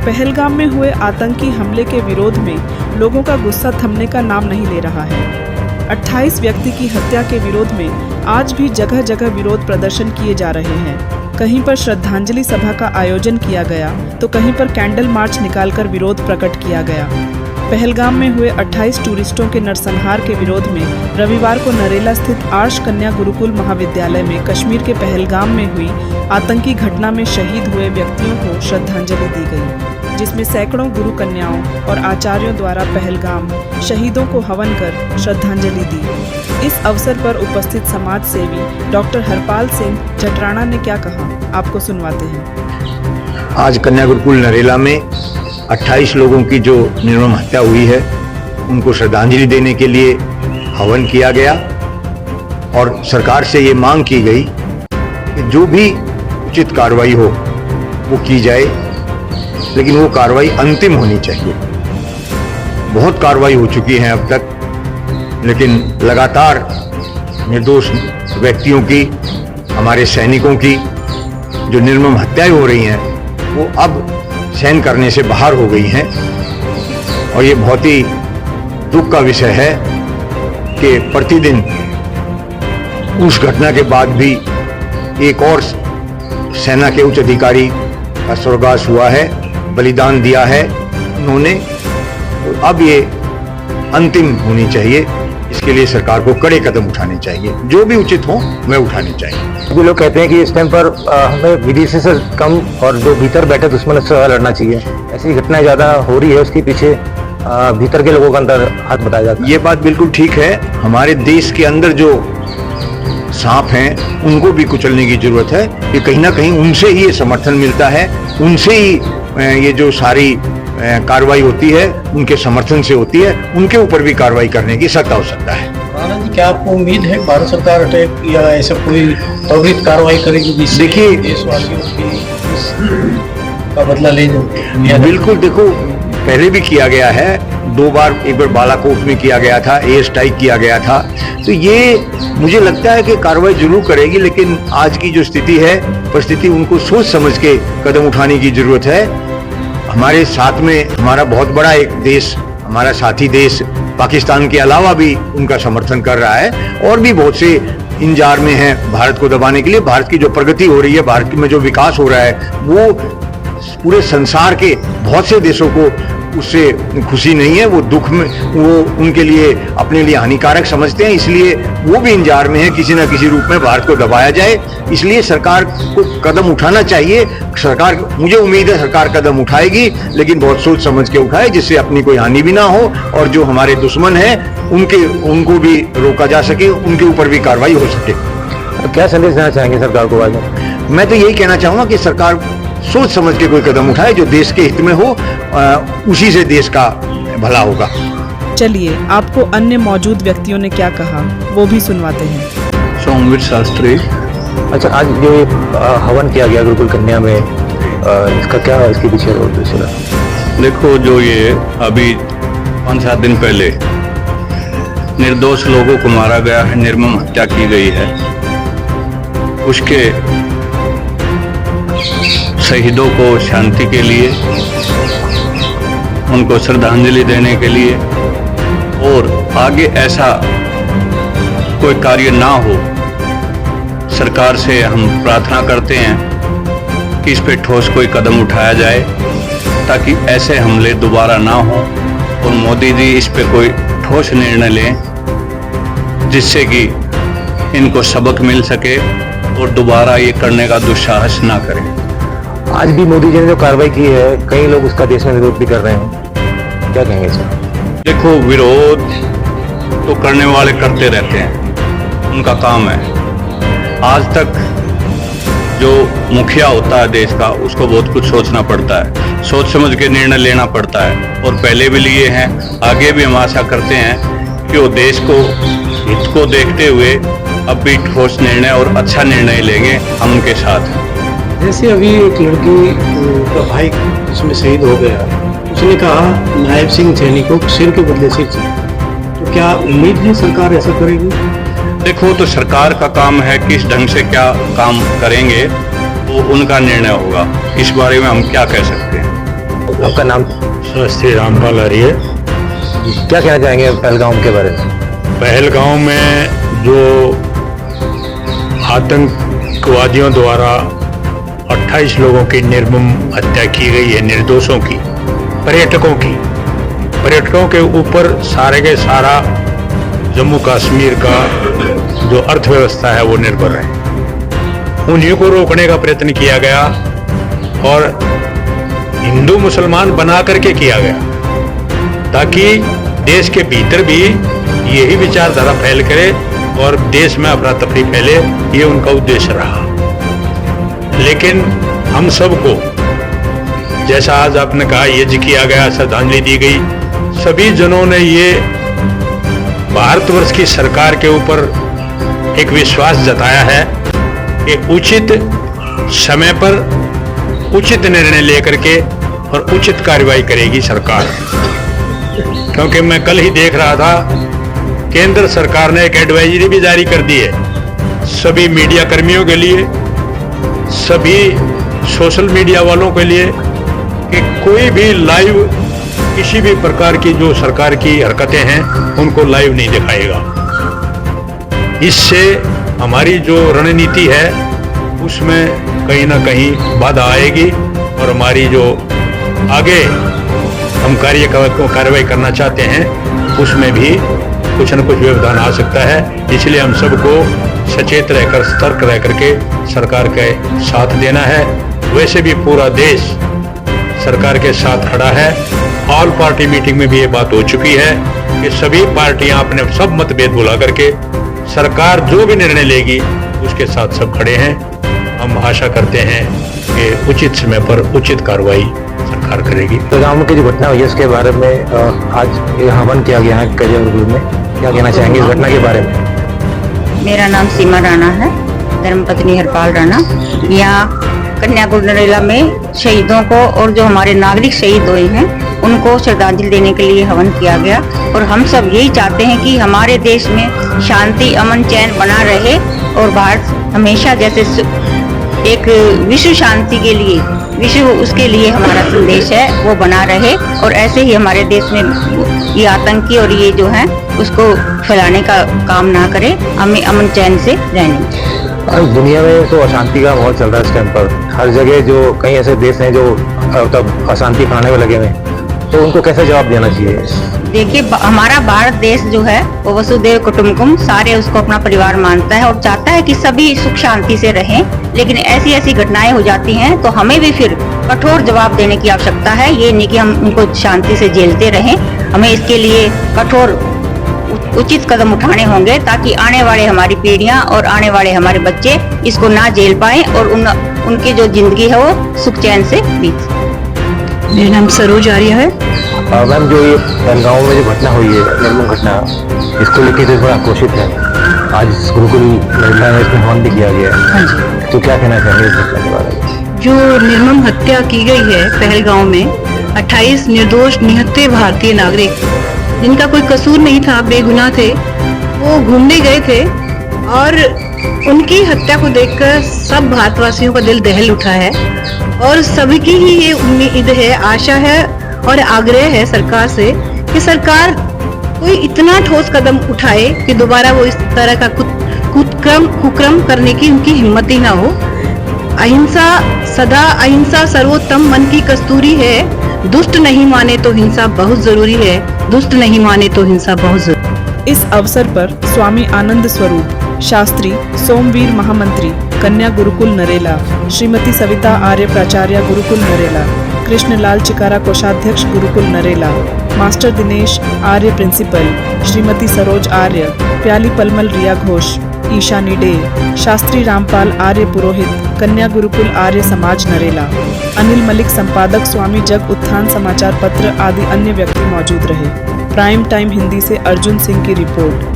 पहलगाम में हुए आतंकी हमले के विरोध में लोगों का गुस्सा थमने का नाम नहीं ले रहा है। 28 व्यक्ति की हत्या के विरोध में आज भी जगह जगह विरोध प्रदर्शन किए जा रहे हैं। कहीं पर श्रद्धांजलि सभा का आयोजन किया गया तो कहीं पर कैंडल मार्च निकालकर विरोध प्रकट किया गया। पहलगाम में हुए 28 टूरिस्टों के नरसंहार के विरोध में रविवार को नरेला स्थित आर्ष कन्या गुरुकुल महाविद्यालय में कश्मीर के पहलगाम में हुई आतंकी घटना में शहीद हुए व्यक्तियों को श्रद्धांजलि दी गई, जिसमें सैकड़ों गुरु कन्याओं और आचार्यों द्वारा पहलगाम शहीदों को हवन कर श्रद्धांजलि दी। इस अवसर पर उपस्थित समाज सेवी डॉक्टर हरपाल सिंह चटराणा ने क्या कहा, आपको सुनवाते हैं। आज कन्या गुरुकुल नरेला में 28 लोगों की जो निर्मम हत्या हुई है उनको श्रद्धांजलि देने के लिए हवन किया गया और सरकार से ये मांग की गई कि जो भी उचित कार्रवाई हो वो की जाए, लेकिन वो कार्रवाई अंतिम होनी चाहिए। बहुत कार्रवाई हो चुकी है अब तक, लेकिन लगातार निर्दोष व्यक्तियों की, हमारे सैनिकों की जो निर्मम हत्याएं हो रही हैं वो अब सहन करने से बाहर हो गई हैं। और ये बहुत ही दुख का विषय है कि प्रतिदिन उस घटना के बाद भी एक और सेना के उच्च अधिकारी का स्वर्गवास हुआ है, बलिदान दिया है उन्होंने। अब ये अंतिम होनी चाहिए, इसके लिए सरकार को कड़े कदम उठाने चाहिए, जो भी उचित हो वह उठाने चाहिए। भी लोग कहते हैं कि इस टाइम पर हमें विदेशी से कम और जो भीतर बैठे दुश्मन से लड़ना चाहिए। ऐसी घटनाएं ज्यादा हो रही है, उसके पीछे भीतर के लोगों का अंदर हाथ बताया जाता है। ये बात बिल्कुल ठीक है। हमारे देश के अंदर जो सांप हैं उनको भी कुचलने की जरूरत है कि कहीं ना कहीं उनसे ही ये समर्थन मिलता है, उनसे ही ये जो सारी कार्रवाई होती है उनके समर्थन से होती है। उनके ऊपर भी कार्रवाई करने की सख्त आवश्यकता है। राणा जी, क्या आपको उम्मीद है भारत सरकार अटैक या ऐसा कोई त्वरित कार्रवाई करेगी? देखिए, देशवासियों का बदला ले बिल्कुल। देखो, पहले भी किया गया है 2 बार, एक बार बालाकोट में किया गया था, एयर स्ट्राइक किया गया था। तो ये मुझे लगता है कि कार्रवाई जरूर करेगी, लेकिन आज की जो स्थिति है, परिस्थिति, उनको सोच समझ के कदम उठाने की जरूरत है। हमारे साथ में हमारा बहुत बड़ा एक देश, हमारा साथी देश पाकिस्तान के अलावा भी उनका समर्थन कर रहा है, और भी बहुत से इंतजार में हैं भारत को दबाने के लिए। भारत की जो प्रगति हो रही है, भारत में जो विकास हो रहा है, वो पूरे संसार के बहुत से देशों को उससे खुशी नहीं है। वो दुख में, वो उनके लिए, अपने लिए हानिकारक समझते हैं। इसलिए वो भी इंतजार में है किसी न किसी रूप में भारत को दबाया जाए। इसलिए सरकार को कदम उठाना चाहिए। सरकार, मुझे उम्मीद है सरकार कदम उठाएगी, लेकिन बहुत सोच समझ के उठाए, जिससे अपनी कोई हानि भी ना हो और जो हमारे दुश्मन हैं उनको भी रोका जा सके, उनके ऊपर भी कार्रवाई हो सके। क्या संदेश देना चाहेंगे सरकार को? आज मैं तो यही कहना चाहूंगा कि सरकार सोच समझ के कोई कदम उठाए जो देश के हित में हो, उसी से देश का भला होगा। चलिए, आपको अन्य मौजूद व्यक्तियों ने क्या कहा वो भी सुनवाते हैं। सोमवीर शास्त्री। अच्छा, आज जो हवन किया गया गुरुकुल कन्या में, इसका क्या, इसके पीछे उद्देश्य रहा? देखो, जो ये अभी 5-7 दिन पहले निर्दोष लोगों को मारा गया है, निर्मम हत्या की गई है, उसके शहीदों को शांति के लिए, उनको श्रद्धांजलि देने के लिए, और आगे ऐसा कोई कार्य ना हो, सरकार से हम प्रार्थना करते हैं कि इस पे ठोस कोई कदम उठाया जाए ताकि ऐसे हमले दोबारा ना हो, और मोदी जी इस पे कोई ठोस निर्णय लें जिससे कि इनको सबक मिल सके और दोबारा ये करने का दुस्साहस ना करें। आज भी मोदी जी ने जो कार्रवाई की है, कई लोग उसका देश में विरोध भी कर रहे हैं, क्या कहेंगे सर? देखो, विरोध तो करने वाले करते रहते हैं, उनका काम है। आज तक जो मुखिया होता है देश का, उसको बहुत कुछ सोचना पड़ता है, सोच समझ के निर्णय लेना पड़ता है, और पहले भी लिए हैं, आगे भी हम आशा करते हैं कि वो देश को, हित को देखते हुए अब भी ठोस निर्णय और अच्छा निर्णय लेंगे। हम उनके साथ हैं। जैसे अभी एक लड़की का भाई इसमें शहीद हो गया, उसने कहा नायब सिंह सैनी को सिर के बदले सिर चाहिए, तो क्या उम्मीद है सरकार ऐसा करेगी? देखो, तो सरकार का काम है किस ढंग से क्या काम करेंगे, वो उनका निर्णय होगा। इस बारे में हम क्या कह सकते हैं। आपका नाम? श्री रामपाल आर्य। क्या कहना चाहेंगे पहलगाम के बारे में? पहलगाम में जो आतंकवादियों द्वारा 28 लोगों की निर्मम हत्या की गई है, निर्दोषों की, पर्यटकों के ऊपर सारे के सारा जम्मू कश्मीर का जो अर्थव्यवस्था है वो निर्भर है। उन्हीं को रोकने का प्रयत्न किया गया और हिंदू मुसलमान बना करके किया गया, ताकि देश के भीतर भी यही विचारधारा फैल करे और देश में अफरा तफरी फैले, ये उनका उद्देश्य रहा। लेकिन हम सबको, जैसा आज आपने कहा, यज्ञ किया गया, श्रद्धांजलि दी गई, सभी जनों ने ये भारतवर्ष की सरकार के ऊपर एक विश्वास जताया है कि उचित समय पर उचित निर्णय लेकर के और उचित कार्रवाई करेगी सरकार। क्योंकि मैं कल ही देख रहा था, केंद्र सरकार ने एक एडवाइजरी भी जारी कर दी है सभी मीडिया कर्मियों के लिए, सभी सोशल मीडिया वालों के लिए, कि कोई भी लाइव किसी भी प्रकार की जो सरकार की हरकतें हैं उनको लाइव नहीं दिखाएगा। इससे हमारी जो रणनीति है उसमें कहीं ना कहीं बाधा आएगी और हमारी जो आगे हम कार्रवाई करना चाहते हैं उसमें भी कुछ न कुछ व्यवधान आ सकता है। इसलिए हम सबको सचेत रहकर, सतर्क रह करके सरकार के साथ देना है। वैसे भी पूरा देश सरकार के साथ खड़ा है। ऑल पार्टी मीटिंग में भी ये बात हो चुकी है कि सभी पार्टियां अपने सब मतभेद भुला करके सरकार जो भी निर्णय लेगी उसके साथ सब खड़े हैं। हम आशा करते हैं कि उचित समय पर उचित कार्रवाई सरकार करेगी। पहलगाम की जो घटना हुई है उसके बारे में आज ये हवन किया गया है करियागुरु में, क्या कहना चाहेंगे इस घटना के बारे में? मेरा नाम सीमा राणा है, धर्मपत्नी हरपाल राणा। यहाँ कन्याकुमारी नरेला में शहीदों को और जो हमारे नागरिक शहीद हुए हैं उनको श्रद्धांजलि देने के लिए हवन किया गया। और हम सब यही चाहते हैं कि हमारे देश में शांति, अमन, चैन बना रहे और भारत हमेशा जैसे एक विश्व शांति के लिए, विश्व उसके लिए हमारा संदेश है वो बना रहे। और ऐसे ही हमारे देश में ये आतंकी और ये जो है उसको फैलाने का काम ना करे, हमें अमन चैन से रहने। दुनिया में तो अशांति का माहौल चल रहा है इस टाइम पर, हर जगह जो कई ऐसे देश हैं जो तब अशांति फैलाने में लगे हुए हैं, तो उनको कैसे जवाब देना चाहिए? देखिए, हमारा भारत देश जो है वो वसुदेव कुटुंबकम, सारे उसको अपना परिवार मानता है और चाहता है कि सभी सुख शांति से रहें। लेकिन ऐसी ऐसी घटनाएं हो जाती हैं तो हमें भी फिर कठोर जवाब देने की आवश्यकता है। ये नहीं कि हम उनको शांति से झेलते रहें, हमें इसके लिए कठोर उचित कदम उठाने होंगे ताकि आने वाले हमारी पीढ़ियां और आने वाले हमारे बच्चे इसको ना झेल पाएं और उनकी जो जिंदगी है वो सुख चैन से बीत। मेरा नाम सरोज आर्य है। मैम, जो ये पहलगाम में जो घटना हुई है, निर्मम घटना, इसको लेकर तो थोड़ा आक्रोशित है। आज गुरुकुल नरेला में इसमें हवन भी किया गया है। हाँ जी। तो क्या कहना चाहेंगे इस घटना के बारे में? जो निर्मम हत्या की गई है पहलगाम में, 28 निर्दोष निहत्थे भारतीय नागरिक जिनका कोई कसूर नहीं था, बेगुनाह थे, वो घूमने गए थे और उनकी हत्या को देखकर सब भारतवासियों का दिल दहल उठा है। और सभी की ही ये उम्मीद है, आशा है और आग्रह है सरकार से कि सरकार कोई इतना ठोस कदम उठाए कि दोबारा वो इस तरह का कुक्रम करने की उनकी हिम्मत ही ना हो। अहिंसा सदा, अहिंसा सर्वोत्तम मन की कस्तूरी है। दुष्ट नहीं माने तो हिंसा बहुत जरूरी है, दुष्ट नहीं माने तो हिंसा बहुत जरूरी। इस अवसर पर स्वामी आनंद स्वरूप शास्त्री, सोमवीर महामंत्री, कन्या गुरुकुल नरेला, श्रीमती सविता आर्य प्राचार्य गुरुकुल नरेला, कृष्णलाल चिकारा कोषाध्यक्ष गुरुकुल नरेला, मास्टर दिनेश आर्य प्रिंसिपल, श्रीमती सरोज आर्य, प्याली पलमल रिया घोष, ईशानी डे, शास्त्री रामपाल आर्य पुरोहित, कन्या गुरुकुल आर्य समाज नरेला, अनिल मलिक संपादक स्वामी जग उत्थान समाचार पत्र आदि अन्य व्यक्ति मौजूद रहे। प्राइम टाइम हिंदी से अर्जुन सिंह की रिपोर्ट।